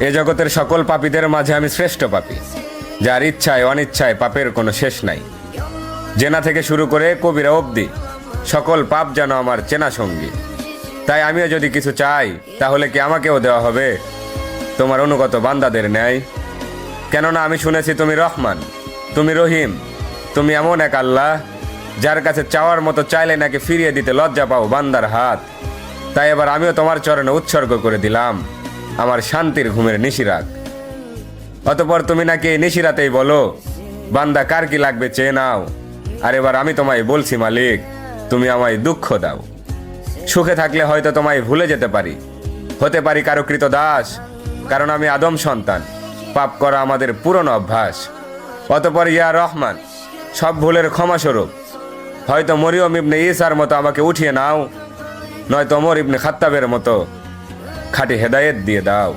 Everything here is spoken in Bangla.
এ জগতের সকল পাপীদের মাঝে আমি শ্রেষ্ঠ পাপী, যার ইচ্ছায় অনিচ্ছায় পাপের কোনো শেষ নাই। জেনা থেকে শুরু করে কবিরা অবধি সকল পাপ যেন আমার চেনা সঙ্গী। তাই আমিও যদি কিছু চাই, তাহলে কি আমাকেও দেওয়া হবে তোমার অনুগত বান্দাদের ন্যায়? কেননা আমি শুনেছি তুমি রহমান, তুমি রহিম, তুমি এমন এক আল্লাহ যার কাছে চাওয়ার মতো চাইলে নাকি ফিরিয়ে দিতে লজ্জা পাও বান্দার হাত। তাই এবার আমিও তোমার চরণে উৎসর্গ করে দিলাম আমার শান্তির ঘুমের নিশিরাত। অতঃপর তুমি নাকি এই নিশিরাতেই বলো, বান্দা কার কি লাগবে চেয়ে নাও। আর এবার আমি তোমায় বলছি মালিক, তুমি আমায় দুঃখ দাও। সুখে থাকলে হয়তো তোমায় ভুলে যেতে পারি, হতে পারি কারো কৃত দাস, কারণ আমি আদম সন্তান, পাপ করা আমাদের পুরনো অভ্যাস। অতঃপর ইয়া রহমান, সব ভুলের ক্ষমাস্বরূপ হয়তো মরিয়ম ইবনে ঈসার মতো আমাকে উঠিয়ে নাও, নয়তো ওমর ইবনে খাত্তাবের মতো খাঁটি হেদায়েত দিয়ে দাও।